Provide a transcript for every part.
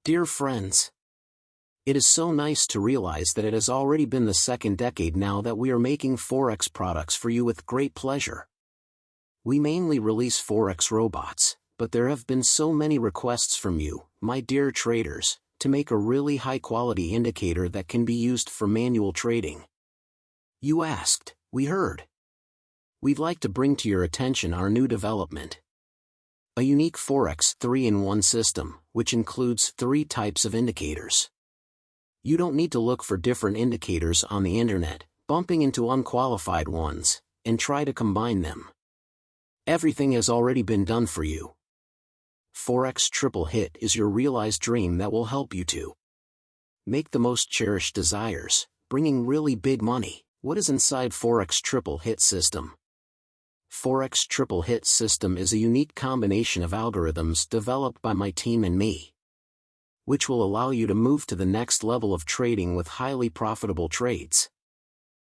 Dear friends, it is so nice to realize that it has already been the second decade now that we are making Forex products for you with great pleasure. We mainly release Forex robots, but there have been so many requests from you, my dear traders, to make a really high-quality indicator that can be used for manual trading. You asked, we heard. We'd like to bring to your attention our new development. A unique Forex 3-in-1 system, which includes 3 types of indicators. You don't need to look for different indicators on the internet, bumping into unqualified ones, and try to combine them. Everything has already been done for you. Forex Triple Hit is your realized dream that will help you to make the most cherished desires, bringing really big money. What is inside Forex Triple Hit system? Forex Triple Hit system is a unique combination of algorithms developed by my team and me, which will allow you to move to the next level of trading with highly profitable trades.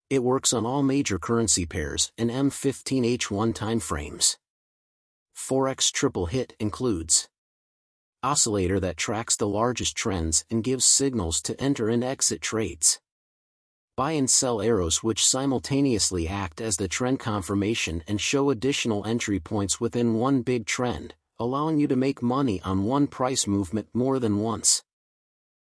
It works on all major currency pairs and M15H1 timeframes. Forex Triple Hit includes Oscillator that tracks the largest trends and gives signals to enter and exit trades. Buy and sell arrows which simultaneously act as the trend confirmation and show additional entry points within one big trend, allowing you to make money on one price movement more than once.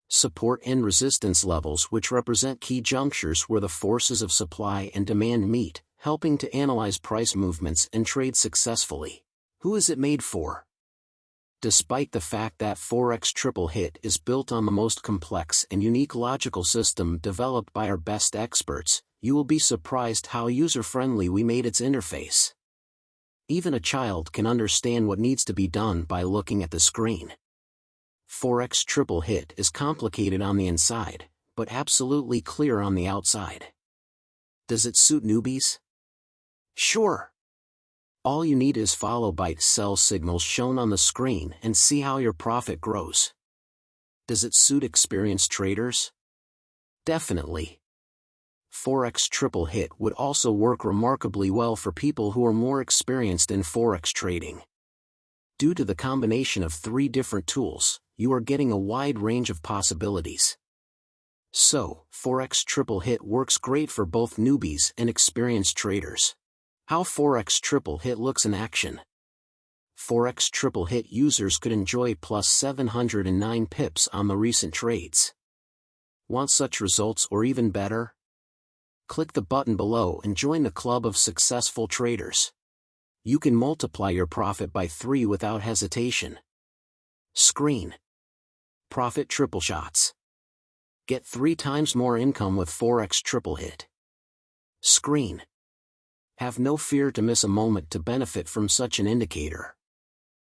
Support and resistance levels which represent key junctures where the forces of supply and demand meet, helping to analyze price movements and trade successfully. Who is it made for? Despite the fact that Forex Triple Hit is built on the most complex and unique logical system developed by our best experts, you will be surprised how user-friendly we made its interface. Even a child can understand what needs to be done by looking at the screen. Forex Triple Hit is complicated on the inside, but absolutely clear on the outside. Does it suit newbies? Sure. All you need is follow buy-sell signals shown on the screen and see how your profit grows. Does it suit experienced traders? Definitely. Forex Triple Hit would also work remarkably well for people who are more experienced in Forex trading. Due to the combination of 3 different tools, you are getting a wide range of possibilities. So, Forex Triple Hit works great for both newbies and experienced traders. How Forex Triple Hit looks in action. Forex Triple Hit users could enjoy plus 709 pips on the recent trades. Want such results or even better? Click the button below and join the club of successful traders. You can multiply your profit by 3 without hesitation. Screen. Profit triple shots. Get 3 times more income with Forex Triple Hit. Screen. Have no fear to miss a moment to benefit from such an indicator.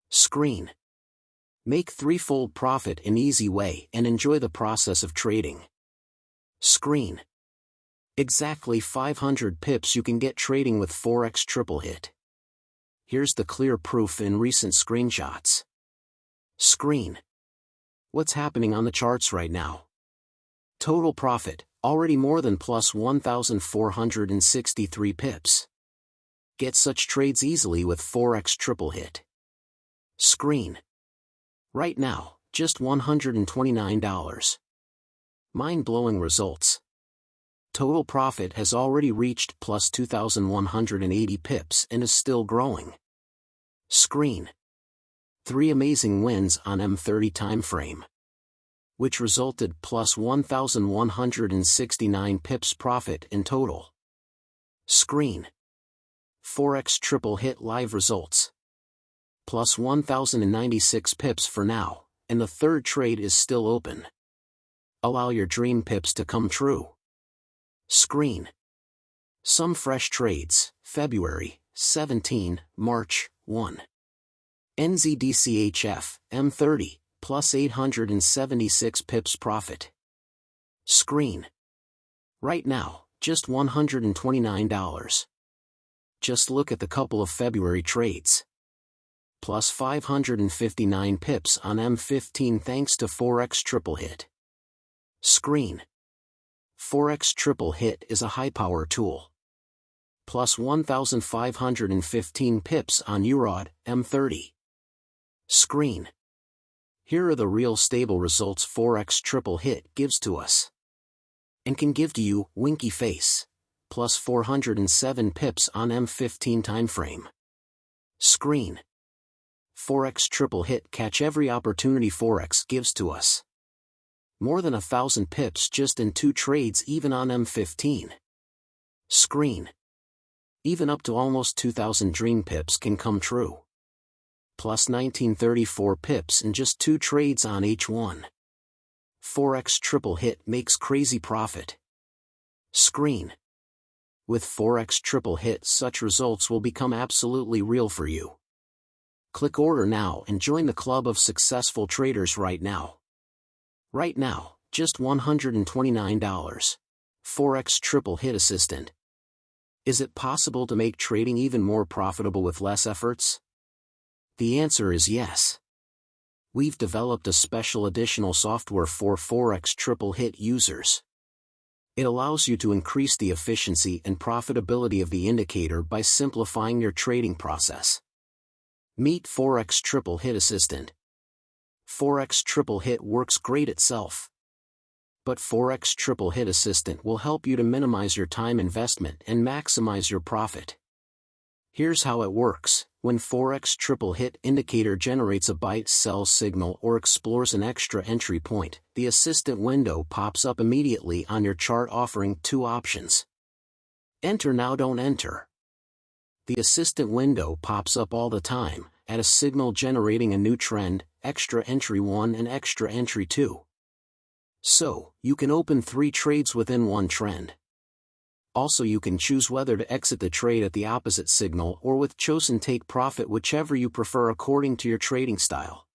Screen. Make 3-fold profit in easy way and enjoy the process of trading. Screen. Exactly 500 pips you can get trading with Forex Triple Hit. Here's the clear proof in recent screenshots. Screen. What's happening on the charts right now? Total profit, already more than plus 1,463 pips. Get such trades easily with Forex Triple Hit. Screen. Right now, just $129. Mind-blowing results. Total profit has already reached plus 2,180 pips and is still growing. Screen. 3 amazing wins on M30 timeframe, which resulted plus 1,169 pips profit in total. Screen. Forex Triple Hit live results. Plus 1,096 pips for now, and the third trade is still open. Allow your dream pips to come true. Screen. Some fresh trades, February 17, March 1. NZDCHF, M30, plus 876 pips profit. Screen. Right now, just $129. Just look at the couple of February trades. Plus 559 pips on M15 thanks to Forex Triple Hit. Screen. Forex Triple Hit is a high-power tool. Plus 1,515 pips on EUROD, M30. Screen. Here are the real stable results Forex Triple Hit gives to us. And can give to you, winky face. Plus 407 pips on M15 timeframe. Screen. Forex Triple Hit catch every opportunity Forex gives to us. More than 1,000 pips just in 2 trades even on M15. Screen. Even up to almost 2,000 dream pips can come true. Plus 1934 pips in just 2 trades on H1. Forex Triple Hit makes crazy profit. Screen. With Forex Triple Hit, such results will become absolutely real for you. Click order now and join the club of successful traders right now. Right now, just $129. Forex Triple Hit Assistant. Is it possible to make trading even more profitable with less efforts? The answer is yes. We've developed a special additional software for Forex Triple Hit users. It allows you to increase the efficiency and profitability of the indicator by simplifying your trading process. Meet Forex Triple Hit Assistant. Forex Triple Hit works great itself. But Forex Triple Hit Assistant will help you to minimize your time investment and maximize your profit. Here's how it works. When Forex Triple Hit indicator generates a buy sell signal or explores an extra entry point, the assistant window pops up immediately on your chart offering 2 options. Enter now, don't enter. The assistant window pops up all the time, at a signal generating a new trend, extra entry 1 and extra entry 2. So, you can open 3 trades within 1 trend. Also, you can choose whether to exit the trade at the opposite signal or with chosen take profit, whichever you prefer according to your trading style.